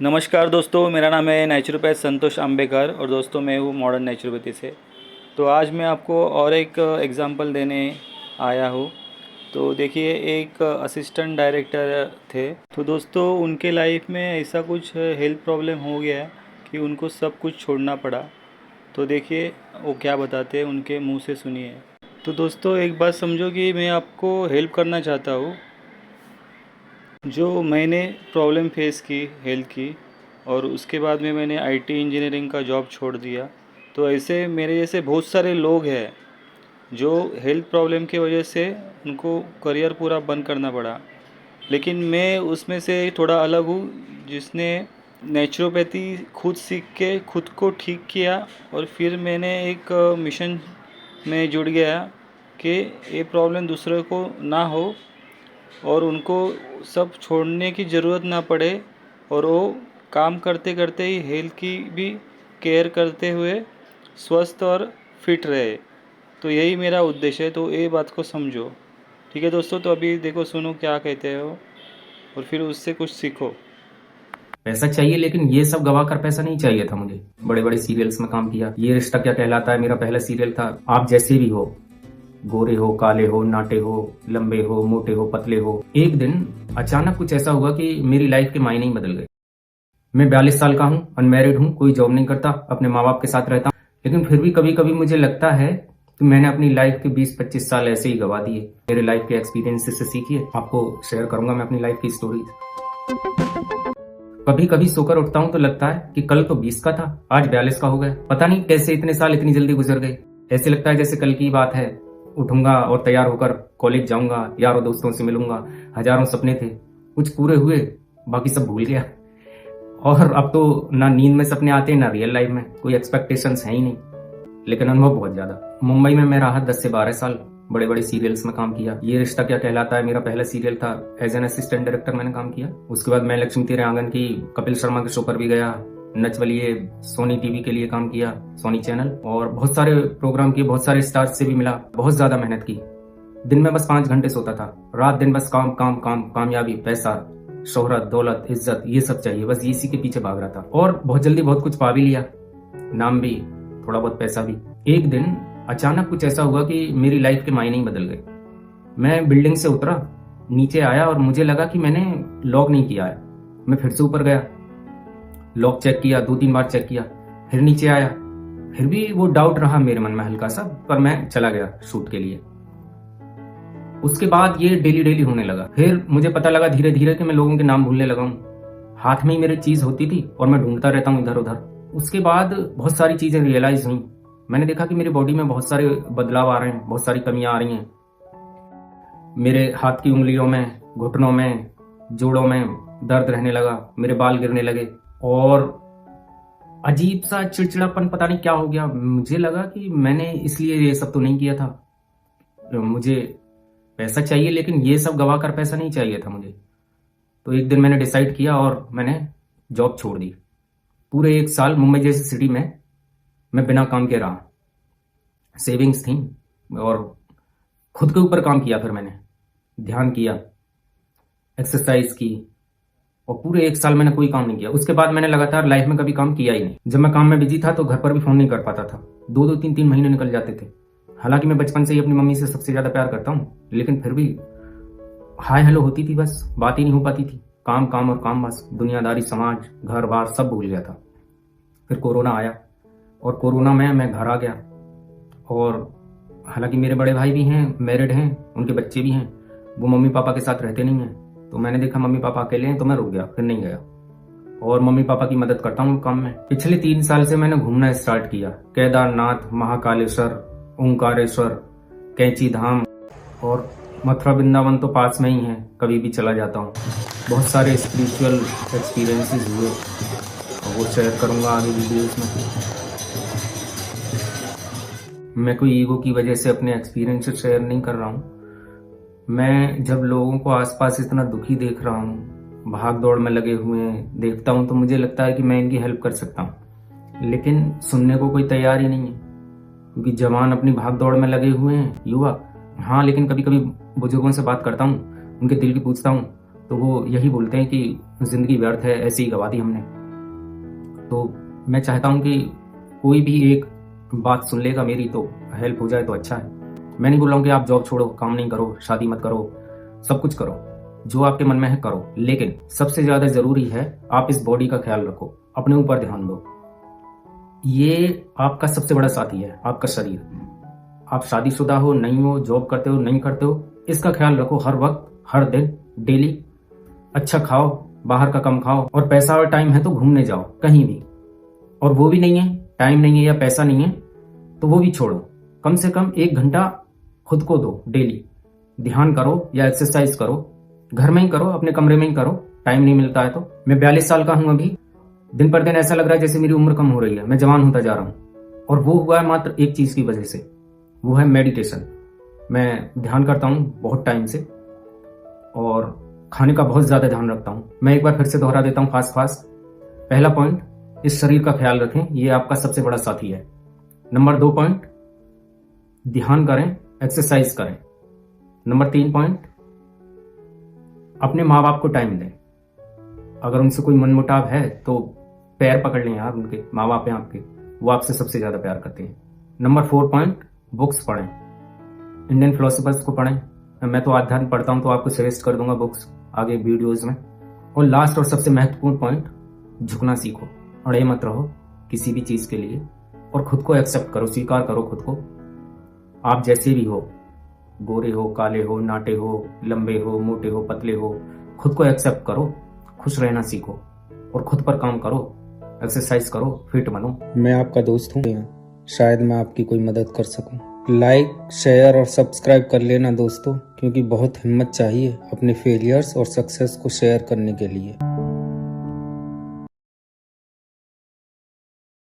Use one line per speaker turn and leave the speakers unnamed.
नमस्कार दोस्तों, मेरा नाम है नेचुरोपैथ संतोष आम्बेकर और दोस्तों मैं हूँ मॉडर्न नेचुरोपैथी से। तो आज मैं आपको और एक एग्ज़ाम्पल देने आया हूँ। तो देखिए, एक असिस्टेंट डायरेक्टर थे। तो दोस्तों उनके लाइफ में ऐसा कुछ हेल्थ प्रॉब्लम हो गया कि उनको सब कुछ छोड़ना पड़ा। तो देखिए वो क्या बताते हैं, उनके मुंह से सुनिए। तो दोस्तों एक बात समझो कि मैं आपको हेल्प करना चाहता हूँ। जो मैंने प्रॉब्लम फेस की हेल्थ की और उसके बाद में मैंने आईटी इंजीनियरिंग का जॉब छोड़ दिया। तो ऐसे मेरे जैसे बहुत सारे लोग हैं जो हेल्थ प्रॉब्लम की वजह से उनको करियर पूरा बंद करना पड़ा। लेकिन मैं उसमें से थोड़ा अलग हूँ, जिसने नेचुरोपैथी खुद सीख के खुद को ठीक किया और फिर मैंने एक मिशन में जुड़ गया कि ये प्रॉब्लम दूसरे को ना हो और उनको सब छोड़ने की ज़रूरत ना पड़े और वो काम करते करते ही हेल्थ की भी केयर करते हुए स्वस्थ और फिट रहे। तो यही मेरा उद्देश्य है, तो ये बात को समझो। ठीक है दोस्तों, तो अभी देखो सुनो क्या कहते हो और फिर उससे कुछ सीखो।
पैसा चाहिए लेकिन ये सब गवा कर पैसा नहीं चाहिए था मुझे। बड़े बड़े सीरियल्स में काम किया। ये रिश्ता क्या कहलाता है मेरा पहला सीरियल था। आप जैसे भी हो, गोरे हो, काले हो, नाटे हो, लंबे हो, मोटे हो, पतले हो, एक दिन अचानक कुछ ऐसा हुआ कि मेरी लाइफ के मायने ही बदल गए। मैं 42 साल का हूँ, अनमैरिड हूँ, कोई जॉब नहीं करता, अपने माँ बाप के साथ रहता हूँ। लेकिन फिर भी कभी कभी मुझे लगता है कि मैंने अपनी लाइफ के 20-25 साल ऐसे ही गवा दिए। मेरे लाइफ के एक्सपीरियंस से सीखिए। आपको शेयर करूंगा मैं अपनी लाइफ की स्टोरी। कभी कभी सोकर उठता हूँ तो लगता है कि कल तो 20 का था, आज 42 का हो गया। पता नहीं कैसे इतने साल इतनी जल्दी गुजर गए। ऐसे लगता है जैसे कल की बात है। उठूंगा और तैयार होकर कॉलेज जाऊंगा, यारों दोस्तों से मिलूंगा। हजारों सपने थे, कुछ पूरे हुए, बाकी सब भूल गया। और अब तो ना नींद में सपने आते हैं, ना रियल लाइफ में। कोई एक्सपेक्टेशंस है ही नहीं, लेकिन अनुभव बहुत ज्यादा। मुंबई में मैं रहा 10 से 12 साल। बड़े बड़े सीरियल्स में काम किया। ये रिश्ता क्या कहलाता है मेरा पहला सीरियल था। एज एन असिस्टेंट डायरेक्टर मैंने काम किया। उसके बाद मैं लक्ष्मी तेरे आंगन की कपिल शर्मा के शो पर भी गया। नच बलिए, सोनी टीवी के लिए काम किया, सोनी चैनल, और बहुत सारे प्रोग्राम किए, बहुत सारे स्टार्स से भी मिला, बहुत ज्यादा मेहनत की। दिन में बस 5 घंटे सोता था, रात दिन बस काम काम काम, कामयाबी, पैसा, शोहरत, दौलत, इज्जत, ये सब चाहिए, बस इसी के पीछे भाग रहा था। और बहुत जल्दी बहुत कुछ पा भी लिया, नाम भी, थोड़ा बहुत पैसा भी। एक दिन अचानक कुछ ऐसा हुआ कि मेरी लाइफ के मायने ही बदल गए। मैं बिल्डिंग से उतरा, नीचे आया और मुझे लगा कि मैंने लॉक नहीं किया है। मैं फिर से ऊपर गया, लॉक चेक किया, 2-3 बार चेक किया, फिर नीचे आया, फिर भी वो डाउट रहा मेरे मन में हल्का सा, पर मैं चला गया शूट के लिए। उसके बाद ये डेली डेली होने लगा। फिर मुझे पता लगा धीरे धीरे कि मैं लोगों के नाम भूलने लगा हूँ। हाथ में ही मेरी चीज होती थी और मैं ढूंढता रहता हूँ इधर उधर। उसके बाद बहुत सारी चीजें रियलाइज हुई। मैंने देखा कि मेरी बॉडी में बहुत सारे बदलाव आ रहे हैं, बहुत सारी कमियां आ रही हैं। मेरे हाथ की उंगलियों में, घुटनों में, जोड़ों में दर्द रहने लगा, मेरे बाल गिरने लगे और अजीब सा चिड़चिड़ापन, पता नहीं क्या हो गया। मुझे लगा कि मैंने इसलिए ये सब तो नहीं किया था। मुझे पैसा चाहिए लेकिन ये सब गवा कर पैसा नहीं चाहिए था मुझे। तो एक दिन मैंने डिसाइड किया और मैंने जॉब छोड़ दी। पूरे 1 साल मुंबई जैसी सिटी में मैं बिना काम के रहा। सेविंग्स थी और खुद के ऊपर काम किया। फिर मैंने ध्यान किया, एक्सरसाइज की, और पूरे 1 साल मैंने कोई काम नहीं किया। उसके बाद मैंने लगातार लाइफ में कभी काम किया ही नहीं। जब मैं काम में बिजी था तो घर पर भी फोन नहीं कर पाता था। 2-2, 3-3 महीने निकल जाते थे। हालांकि मैं बचपन से ही अपनी मम्मी से सबसे ज्यादा प्यार करता हूँ, लेकिन फिर भी हाय हेलो होती थी, बस बात ही नहीं हो पाती थी। काम काम और काम, बस दुनियादारी, समाज, घर बार सब भूल गया था। फिर कोरोना आया और कोरोना में मैं घर आ गया। और हालांकि मेरे बड़े भाई भी हैं, मैरिड हैं, उनके बच्चे भी हैं, वो मम्मी पापा के साथ रहते नहीं हैं। तो मैंने देखा मम्मी पापा अकेले हैं तो मैं रुक गया, फिर नहीं गया। और मम्मी पापा की मदद करता हूँ काम में। पिछले 3 साल से मैंने घूमना स्टार्ट किया। केदारनाथ, महाकालेश्वर, ओंकारेश्वर, कैंची धाम और मथुरा वृंदावन तो पास में ही है, कभी भी चला जाता हूँ। बहुत सारे स्पिरिचुअल एक्सपीरियंसेस हुए और वो शेयर करूंगा आगे वीडियोस में। मैं कोई ईगो की वजह से अपने एक्सपीरियंसेस शेयर नहीं कर रहा हूँ। मैं जब लोगों को आसपास इतना दुखी देख रहा हूँ, भाग दौड़ में लगे हुए हैं, देखता हूँ तो मुझे लगता है कि मैं इनकी हेल्प कर सकता हूँ। लेकिन सुनने को कोई तैयार ही नहीं है, क्योंकि जवान अपनी भाग दौड़ में लगे हुए हैं, युवा। हाँ, लेकिन कभी कभी बुजुर्गों से बात करता हूँ, उनके दिल की पूछता हूँ तो वो यही बोलते हैं कि ज़िंदगी व्यर्थ है, ऐसी ही गवा दी हमने। तो मैं चाहता हूँ कि कोई भी एक बात सुन लेगा मेरी तो हेल्प हो जाए तो अच्छा है। मैं नहीं बोल रहा हूँ कि आप जॉब छोड़ो, काम नहीं करो, शादी मत करो, सब कुछ करो, जो आपके मन में है करो, लेकिन सबसे ज़्यादा ज़रूरी है आप इस बॉडी का ख्याल रखो, अपने ऊपर ध्यान दो। ये आपका सबसे बड़ा साथी है, आपका शरीर। आप शादीशुदा हो, नहीं हो, जॉब करते हो, नहीं करते हो, इसका ख्याल रखो हर वक्त, हर दिन, डेली। अच्छा खाओ, बाहर का कम खाओ, और पैसा और टाइम है तो घूमने जाओ कहीं भी। और वो भी नहीं है, टाइम नहीं है या पैसा नहीं है, तो वो भी छोड़ो। कम से कम 1 घंटा खुद को दो डेली। ध्यान करो या एक्सरसाइज करो, घर में ही करो, अपने कमरे में ही करो, टाइम नहीं मिलता है तो। मैं 42 साल का हूं अभी। दिन पर दिन ऐसा लग रहा है जैसे मेरी उम्र कम हो रही है, मैं जवान होता जा रहा हूं। और वो हुआ है मात्र एक चीज की वजह से, वो है मेडिटेशन। मैं ध्यान करता हूं बहुत टाइम से, और खाने का बहुत ज्यादा ध्यान रखता हूं। मैं एक बार फिर से दोहरा देता हूं फास्ट। पहला पॉइंट, इस शरीर का ख्याल रखें, ये आपका सबसे बड़ा साथी है। नंबर 2 पॉइंट, ध्यान करें, एक्सरसाइज करें। नंबर 3 पॉइंट, अपने माँ बाप को टाइम दें। अगर उनसे कोई मनमुटाव है तो पैर पकड़ लें यार, उनके माँ बाप हैं आपके, वो आपसे सबसे ज्यादा प्यार करते हैं। नंबर 4 पॉइंट, बुक्स पढ़ें, इंडियन फिलोसफर्स को पढ़ें। मैं तो अध्यात्म पढ़ता हूं तो आपको सजेस्ट कर दूंगा बुक्स आगे वीडियोज में। और लास्ट और सबसे महत्वपूर्ण पॉइंट, झुकना सीखो, अड़े मत रहो किसी भी चीज के लिए, और खुद को एक्सेप्ट करो, स्वीकार करो खुद को। आप जैसे भी हो, गोरे हो, काले हो, नाटे हो, लंबे हो, मोटे हो, पतले हो, खुद को एक्सेप्ट करो, खुश रहना सीखो, और खुद पर काम करो, एक्सरसाइज करो, फिट बनो।
मैं आपका दोस्त हूँ, शायद मैं आपकी कोई मदद कर सकूं। लाइक, शेयर और सब्सक्राइब कर लेना दोस्तों, क्योंकि बहुत हिम्मत चाहिए अपने फेलियर्स और सक्सेस को शेयर करने के लिए।